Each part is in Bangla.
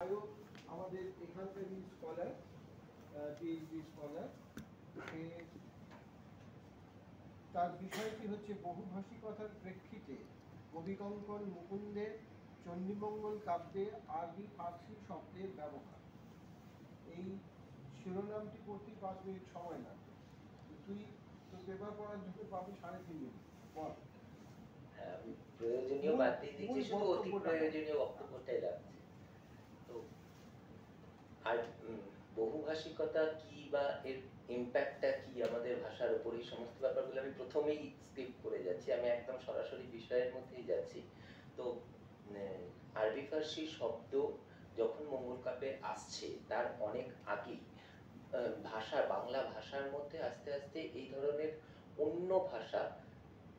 আমাদের এখানকারই স্কলার, পিএইচডি স্কলার, তার বিষয়টি হচ্ছে বহুভাষিকতার প্রেক্ষিতে কবিকঙ্কন মুকুন্দের চণ্ডীমঙ্গল কাব্যে আরবি ফার্সি শব্দের ব্যবহার। এই শিরোনামটি পড়তে 5 মিনিট সময় লাগবে। তুই তো পেপার পড়ার জন্য পাবি 3.5 মিনিট পর। প্রয়োজনীয় বাদ দিয়ে দিচ্ছি, শুধু অতি প্রয়োজনীয় বক্তব্যটাই রাখছি। তো আর বহুভাষিকতা কি বা এর ইম্প্যাক্টটা কি আমাদের ভাষার উপর, এই সমস্ত ব্যাপারগুলো আমি প্রথমেই স্কিপ করে যাচ্ছি, আমি একদম সরাসরি বিষয়ের মধ্যেই যাচ্ছি। তো আরবি ফার্সি শব্দ যখন মঙ্গল কাব্যে আসছে তার অনেক আগেই ভাষা, বাংলা ভাষার মধ্যে আস্তে আস্তে এই ধরনের অন্য ভাষা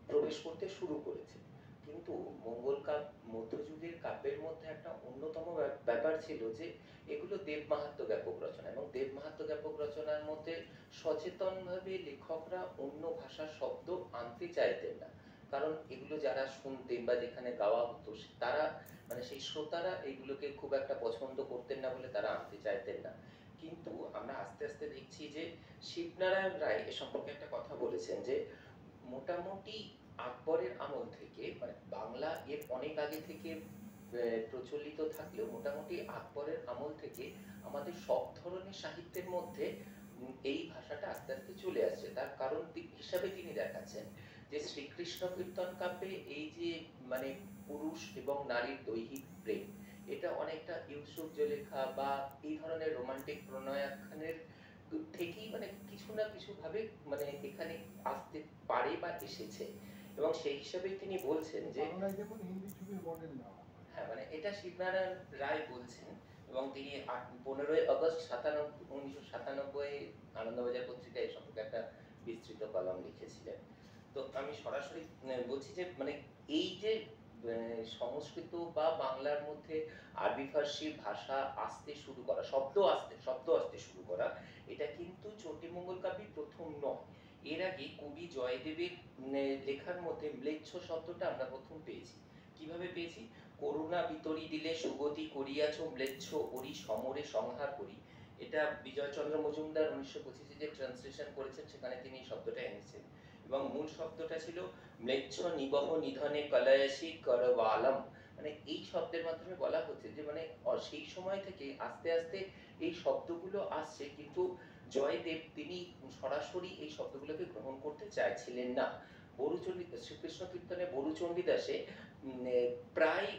প্রবেশ করতে শুরু করেছে। কিন্তু মঙ্গল কাব্য, মধ্যযুগের কাব্যের মধ্যে একটা অন্যতম ব্যাপার ছিল যে এগুলো দেব মাহাত্ম্য জ্ঞাপক রচনা, এবং দেব মাহাত্ম্য জ্ঞাপক রচনার মধ্যে সচেতনভাবে লেখকরা অন্য ভাষার শব্দ আনতে চাইতেন না, কারণ এগুলো যারা শুনতেন বা যেখানে গাওয়া হতো তারা, মানে সেই শ্রোতারা এগুলোকে খুব একটা পছন্দ করতেন না বলে তারা আনতে চাইতেন না। কিন্তু আমরা আস্তে আস্তে দেখছি যে শিবনারায়ণ রায় এ সম্পর্কে একটা কথা বলেছেন যে মোটামুটি আকবরের আমল থেকে, মানে বাংলা এর অনেক আগে থেকে প্রচলিত থাকলেও মোটামুটি আকবরের আমল থেকে আমাদের সব ধরনের সাহিত্যের মধ্যে এই ভাষাটা আস্তে আস্তে চলে আসছে। তার কারণ হিসাবে তিনি দেখাচ্ছেন যে শ্রীকৃষ্ণ কীর্তন কাব্যে এই যে মানে পুরুষ এবং নারীর দৈহিক প্রেম, এটা অনেকটা ইউসুফ জলেখা বা এই ধরনের রোমান্টিক প্রণয়াখ্যানের থেকেই মানে কিছু না কিছু ভাবে মানে এখানে আসতে পারে বা এসেছে। এবং সেই হিসাবেই তিনি বলছেন যে হিন্দি ছবির মডেল না, হ্যাঁ, মানে এটা শিবনারায়ণ রায় বলছেন, এবং তিনি 15ই আগস্ট 1997 আনন্দবাজার পত্রিকায় এই সম্পর্কে একটা বিস্তৃত কলাম লিখেছিলেন। তো আমি সরাসরি বলছি যে মানে এই যে সংস্কৃত বা বাংলার মধ্যে আরবি ফার্সি ভাষা আসতে শুরু করা, শব্দ আসতে শুরু করা, এটা কিন্তু চণ্ডীমঙ্গল কাব্যে প্রথম নয়। এর আগে কবি জয়দেবের লেখার মধ্যে ম্লেচ্ছ শব্দটা আমরা প্রথম পেয়েছি। কিভাবে পেয়েছি? করুণা বিতরি দিলে সুগতি করিয়াছ ম্লেচ্ছ ওরি সমরে সংহার করি। এটা বিজয়চন্দ্র মজুমদার 1925 যে ট্রান্সলেশন করেছেন সেখানে তিনি এই শব্দটা এনেছেন, এবং মূল শব্দটা ছিল ম্লেচ্ছ নিবহ নিধনে কলয়সী করবালম। মানে এই শব্দের মাধ্যমে বলা হচ্ছে যে মানে সেই সময় থেকে আস্তে আস্তে এই শব্দগুলো আসছে, কিন্তু জয়দেব তিনি সরাসরি এই শব্দগুলোকে গ্রহণ করতে চাইছিলেন না। শ্রীকৃষ্ণ কীর্তনে বরুচণ্ডী দাসে প্রায়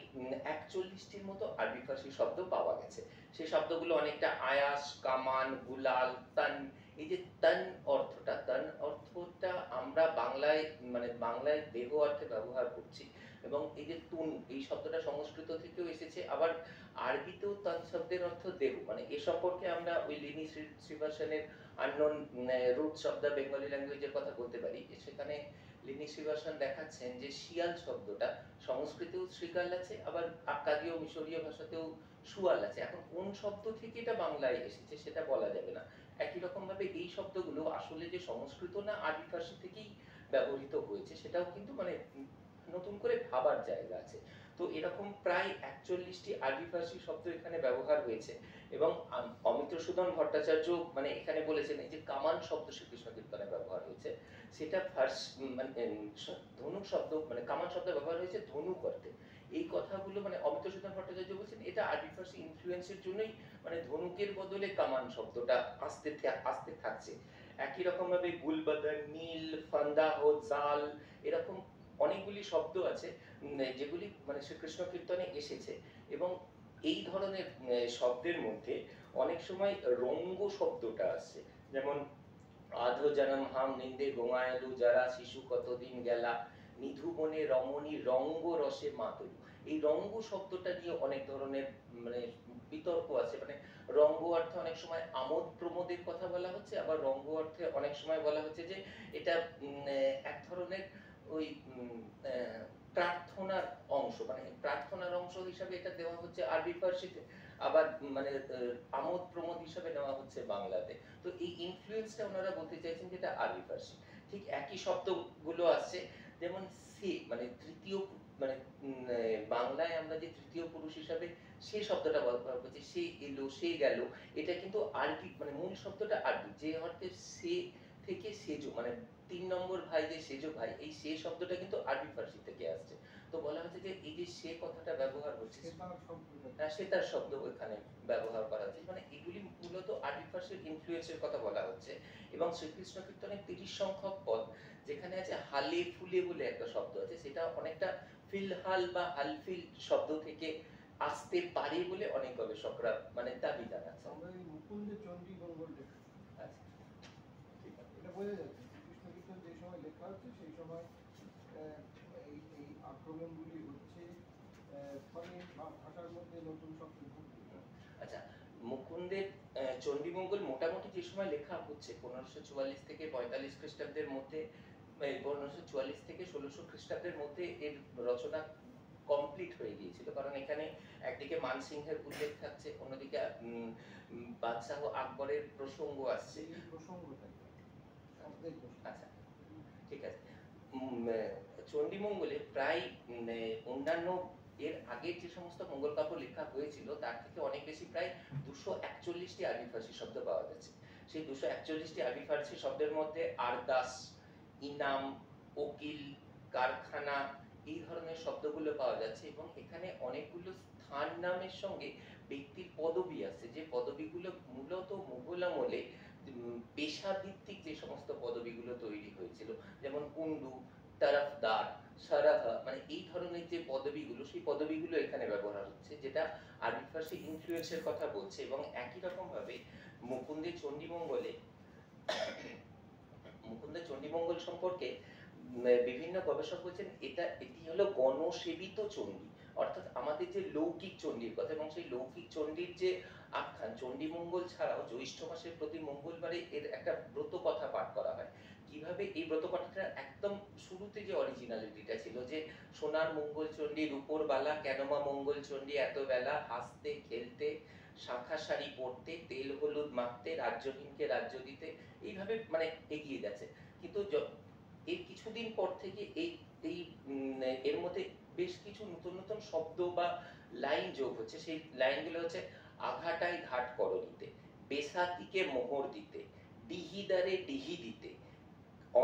41টির মতো আরবি ফার্সি শব্দ পাওয়া গেছে। সেই শব্দগুলো অনেকটা আয়াস, কামান, গুলাল, তান। এই যে তান অর্থটা আমরা বাংলায় মানে বাংলায় দেহ অর্থে ব্যবহার করছি, এবং এই যে তুন এই শব্দটা সংস্কৃত থেকেও এসেছে, আবার আরবিতেও তান শব্দের অর্থ দেহ। মানে এ সম্পর্কে আমরা ওই লিনি শ্রীবাসনের unknown roots of the Bengali ল্যাঙ্গুয়েজের কথা বলতে পারি। সেখানে লিনি শ্রীবাসন দেখাচ্ছেন যে শিয়াল শব্দটা সংস্কৃতেও শ্রীকাল আছে, আবার আক্কাদীয় মিশরীয় ভাষাতেও সুয়াল আছে। এখন কোন শব্দ থেকে এটা বাংলায় এসেছে সেটা বলা যাবে না। একই রকম ভাবে এই শব্দগুলো আসলে যে সংস্কৃত না আরবি ফার্সি থেকেই ব্যবহৃত হয়েছে সেটাও কিন্তু মানে নতুন করে ভাবার জায়গা আছে। তো এরকম প্রায় 41টি আরবি ফার্সি শব্দ এখানে ব্যবহার হয়েছে, এবং অমিত্রসূদন ভট্টাচার্য মানে এখানে বলেছেন এই যে কামান শব্দ শ্রীকৃষ্ণ কীর্তনে ব্যবহার হয়েছে, সেটা মানে ধনুক শব্দ মানে কামান শব্দ ব্যবহার হয়েছে ধনুক অর্থে। এই কথাগুলো মানে অমিত্রসূদন ভট্টাচার্য বলছেন এটা আরবি ফার্সি ইনফ্লুয়েন্সের জন্যই মানে ধনুকের বদলে কামান শব্দটা আসতে থাকছে। একই রকম ভাবে গুলবদন, নীল, ফান্দাহ, জাল, এরকম অনেকগুলি শব্দ আছে যেগুলি মানে শ্রীকৃষ্ণ কীর্তনে এসেছে। এবং এই ধরনের শব্দের মধ্যে অনেক সময় রঙ্গ শব্দটা আসছে, যেমন আধো জনম হাম নিন্দে গোমায়ালু যারা শিশু কতদিন গেলা নিধু বনে রমণী রঙ্গ রসে মাতলু। এই রঙ্গ শব্দটা নিয়ে অনেক ধরনের মানে বিতর্ক আছে। মানে রঙ্গ অর্থে অনেক সময় আমোদ প্রমোদের কথা বলা হচ্ছে, আবার রঙ্গ অর্থে অনেক সময় বলা হচ্ছে যে এটা এক ধরনের ওই প্রার্থনার অংশ, মানে প্রার্থনার অংশ হিসাবে এটা দেওয়া হচ্ছে আরবি ফার্সিতে, আবার মানে আমোদ প্রমোদ হিসাবে নেওয়া হচ্ছে বাংলাতে। তো এই ইনফ্লুয়েন্সটা ওনারা বলতে চাইছেন যেটা আরবি ফার্সি। ঠিক একই শব্দগুলো আসছে, যেমন সে মানে তৃতীয় মানে বাংলায় আমরা যে তৃতীয় পুরুষ হিসাবে সে শব্দটা ব্যবহার করছি, সে এলো সে গেল, এটা কিন্তু আরবি মানে মূল শব্দটা আরবি, যে অর্থে সে থেকে সেজো মানে ৩ নম্বর ভাই যে সেজো ভাই, এই সে শব্দটা কিন্তু আরবি ফার্সি থেকে আসছে। তো বলা হচ্ছে যে এই যে সে কথাটা ব্যবহার হচ্ছে, সে তার শব্দ এখানে ব্যবহার করা হচ্ছে, মানে এগুলি মূলত আরবি ফার্সির ইনফ্লুয়েন্সের কথা বলা হচ্ছে। এবং শ্রীকৃষ্ণ কীর্তনে ৩০ সংখ্যক পদ যেখানে আছে হালে ফুলে বলে একটা শব্দ আছে, সেটা অনেকটা ফিলহাল বা হালফিল শব্দ থেকে আসতে পারে বলে অনেক গবেষকরা মানে দাবি জানাচ্ছে। আমরা এই মুকুন্দে চণ্ডী মঙ্গল লেখা, আচ্ছা, ঠিক আছে, এটা বোঝা যাচ্ছে শ্রীকৃষ্ণ কীর্তন যে সময় লেখা হচ্ছে সেই সময় এই আক্রমণগুলি হচ্ছে, ফলে ভাষার মধ্যে নতুন শব্দ ঢুকছে। আচ্ছা, মুকুন্দের চণ্ডীমঙ্গল মোটামুটি যে সময় লেখা হচ্ছে 1544 থেকে 45 খ্রিস্টাব্দের মধ্যে, 1544 থেকে 1600 খ্রিস্টাব্দের মধ্যে এর রচনা কমপ্লিট হয়ে গিয়েছিল, কারণ এখানে একদিকে মানসিংহের উল্লেখ থাকছে, অন্যদিকে বাদশাহ আকবরের প্রসঙ্গ আসছে। এই প্রসঙ্গটা আচ্ছা, ঠিক আছে। চণ্ডীমঙ্গলে প্রায় অন্যান্য এর আগের যে সমস্ত মঙ্গল কাব্য লেখা হয়েছিল তার থেকে অনেক বেশি, প্রায় 241টি আরবি ফার্সি শব্দ পাওয়া যাচ্ছে। সেই 241টি আরবি ফার্সি শব্দের মধ্যে আরদাস, ইনাম, ওকিল, কারখানা এই ধরনের শব্দগুলো পাওয়া যাচ্ছে, এবং এখানে অনেকগুলো স্থান নামের সঙ্গে ব্যক্তির পদবি আছে, যে পদবিগুলো মূলত মুঘল আমলে পেশাভিত্তিক যে সমস্ত পদবিগুলো তৈরি হয়েছিল, যেমন কুন্ডু, তরফদার, সারাহা, মানে এই ধরনের যে পদবিগুলো, সেই পদবিগুলো এখানে ব্যবহার হচ্ছে, যেটা আরবি ফার্সি ইনফ্লুয়েন্সের কথা বলছে। এবং একই রকম ভাবে মুকুন্দের চণ্ডীমঙ্গল সম্পর্কে বিভিন্ন গবেষক বলছেন এটি হলো গণসেবিত চণ্ডী, অর্থাৎ আমাদের যে লৌকিক চণ্ডীর কথা, এবং সেই লৌকিক চণ্ডীর যে আখ্যান, চণ্ডীমঙ্গল ছাড়াও জ্যৈষ্ঠ মাসের প্রতি মঙ্গলবারে এর একটা ব্রত কথা পাঠ করা হয়। কিভাবে এই ব্রত কথাটা একদম শুরুতে যে অরিজিনালিটিটা ছিল, যে সোনার মঙ্গল চণ্ডী, রূপোর বালা কেনমা মঙ্গল চণ্ডী এত বেলা, হাসতে খেলতে শাঁখা শাড়ি পরতে, তেল হলুদ মাখতে, রাজ্যহীনকে রাজ্য দিতে, এইভাবে মানে এগিয়ে যাচ্ছে। কিন্তু এর কিছুদিন পর থেকে এর মধ্যে বেশ কিছু নতুন নতুন শব্দ বা লাইন যোগ হচ্ছে। সেই লাইনগুলো হচ্ছে আঘাটায় ঘাট করণিতে, বেসাতিকে মোহর দিতে, ডিহিদারে ডিহি দিতে,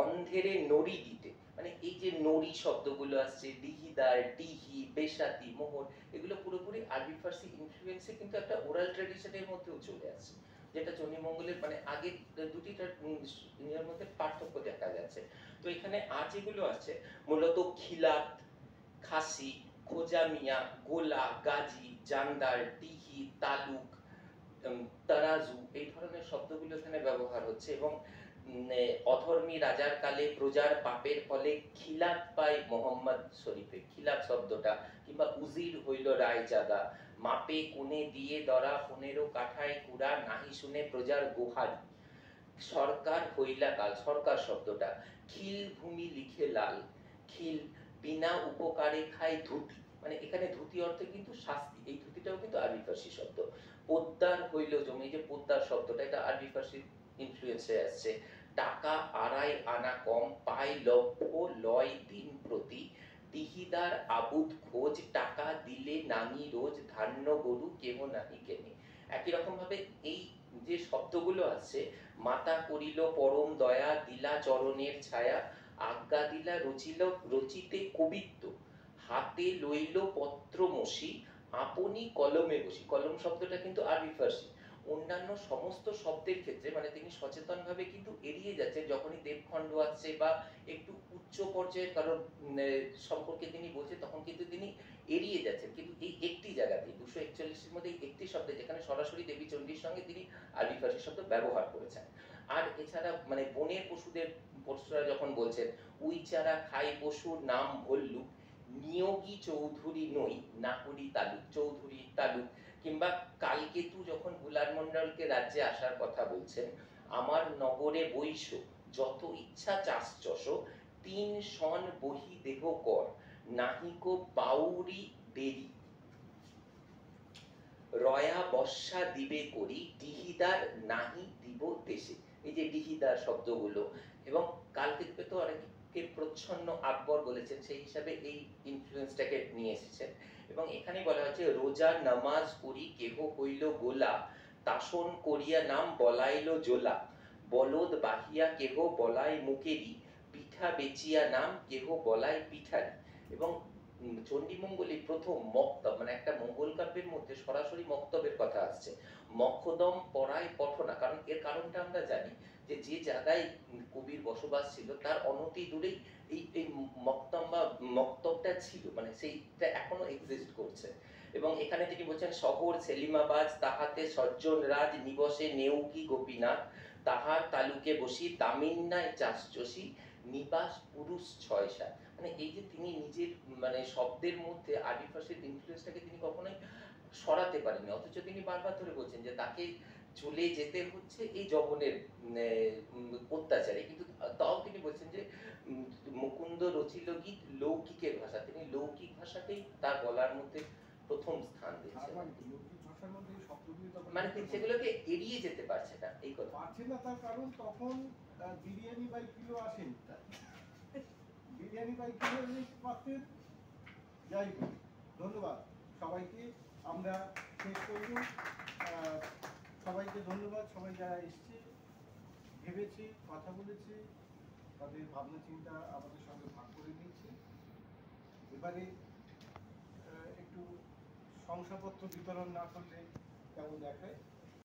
অন্ধেরে নড়ি দিতে, মানে এই যে নড়ি শব্দগুলো আসছে, ডিহিদার, ডিহি, বেসাতি, মোহর, এগুলো পুরোপুরি আরবি ফার্সি ইনফ্লুয়েন্সে কিন্তু একটা ওরাল ট্র্যাডিশনের মধ্যেও চলে আসছে, যেটা চণ্ডীমঙ্গলের মানে আগের দুটিটার মধ্যে পার্থক্য দেখা যাচ্ছে। তো এখানে আর যেগুলো আছে মূলত খিলাত, খাসি, খোজা মিয়া, গোলা, গাজী, জান্দার, ডিহি, তালুক, তারাজু, এই ধরনের শব্দগুলো এখানে ব্যবহার হচ্ছে। এবং অধর্মী রাজার কালে প্রজার পাপের ফলে খিলাত পায় মোহাম্মদ শরীফে, খিলাত শব্দটা, কিংবা উজির হইল রায়জাদা, মাপে কোণে দিয়ে দরা 15 কাঠায় কুড়া, নাহি শুনে প্রজার গোহারি, সরকার হইলা কাল, সরকার শব্দটা, খিল ভূমি লিখে লাল, খিল বিনা উপকারে খায় ধুতি, মানে এখানে ধুতি অর্থে কিন্তু শাস্তি, এই ধুতিটাও কিন্তু আরবি ফার্সি শব্দ। পোদ্দার হইল জমি, যে পোদ্দার শব্দটা এটা আরবি ফার্সি ইনফ্লুয়েন্সে আসছে। টাকা আড়াই আনা কম, পায় লভ্য লয় দিন প্রতি, দিহিদার আবুদ খোঁজ, টাকা দিলে নাঙি রোজ, ধান্য গরু কেহ নাহি কেনে। একই রকম ভাবে এই যে শব্দগুলো আছে, মাতা করিল পরম দয়া, দিলা চরণের ছায়া, আজ্ঞা দিলা রচিতে কবিত্ব, হাতে লইল পত্র মসি, আপনি কলমে বসি, কলম শব্দটা কিন্তু আরবি ফার্সি। অন্যান্য সমস্ত শব্দের ক্ষেত্রে মানে তিনি সচেতনভাবে কিন্তু এড়িয়ে যাচ্ছেন, যখনই দেবখণ্ড আসছে বা একটু উচ্চ পর্যায়ের কারণ সম্পর্কে তিনি বলছেন, তখন কিন্তু তিনি এড়িয়ে যাচ্ছেন। কিন্তু এই একটি জায়গাতে 241 এর মধ্যে একটি শব্দে যেখানে সরাসরি দেবী চণ্ডীর সঙ্গে তিনি আরবি ফার্সি শব্দ ব্যবহার করেছেন। আর এছাড়া মানে বনের পশুরা যখন বলছেন, উইচারা খাই পশুর নাম ভল্লুক, নিয়োগী চৌধুরী নই, নাকুরি তালুক, চৌধুরী তালুক, কিংবা কালকেতু যখন বুলার মণ্ডলকে রাজ্যে আসার কথা বলছেন, আমার নগরে বৈশ যত ইচ্ছা চাষ চষ, 3 সন বহি দেহ কর, নাহিকো বাউরি দেরি, রয়া বর্ষা দিবে করি, ডিহিদার নাহি দিব দেশে, এই যে ডিহিদার শব্দগুলো। এবং কালকেতুকে তো অনেকে কে প্রচ্ছন্ন আকবর বলেছেন, সেই হিসাবে এই ইনফ্লুয়েন্সটাকে নিয়ে এসেছেন। এবং এখানে বলা হচ্ছে রোজা নামাজ করি কেহ হইল গোলা, তাসন করিয়া নাম বলাইল জোলা, বলদ বাহিয়া কেহ বলায় মুকেরি, পিঠা বেচিয়া নাম কেহ বলায় পিঠারি। এবং চণ্ডীমঙ্গলে প্রথম মক্তব, মানে একটা মঙ্গল কাব্যের মধ্যে সরাসরি মক্তবের কথা আসছে। মক্ষদম পড়ায় পঠনা, কারণ এর কারণটা আমরা জানি যে যে জায়গায় কবির বসবাস ছিল তার অনতি দূরেই এই এই মক্তম বা মক্তবটা ছিল, মানে সেইটা এখনো এক্সিস্ট করছে। এবং এখানে তিনি বলছেন শহর সেলিমাবাজ, তাহাতে সজ্জন রাজ নিবসে নেউকি গোপীনাথ, তাহার তালুকে বসি তামিন্নায় চাষচষি, নিবাস পুরুষ ৬-৭। মানে এই যে তিনি নিজের মানে শব্দের মধ্যে আরবি ফার্সির ইনফ্লুয়েন্সটাকে তিনি কখনোই সরাতে পারেনি, অথচ তিনি বারবার ধরে বলছেন যে তাকে চলে যেতে হচ্ছে এই জবনের অত্যাচারে। কিন্তু তাও তিনি বলছেন যে মুকুন্দ রচিল গীত লৌকিকের ভাষা, তিনি লৌকিক ভাষাকেই তার গলার মধ্যে প্রথম স্থান দিচ্ছেন। লৌকিক ভাষার মধ্যে এই শব্দগুলি তখন মানে তিনি সেগুলোকে এড়িয়ে যেতে পারছে না, এই কথা। পারছে না, তার কারণ তখন বিরিয়ানি বাই কিলো আসেন, বিরিয়ানি বাই কিলো পাচ্ছেন। যাই হোক, ধন্যবাদ সবাইকে, আমরা শেষ করব। সবাইকে ধন্যবাদ, সবাই যারা এসছে, ভেবেছে, কথা বলেছে, তাদের ভাবনা চিন্তা আমাদের সঙ্গে ভাগ করে নিয়েছে। এবারে একটু শংসাপত্র বিতরণ না করলে কেমন দেখায়।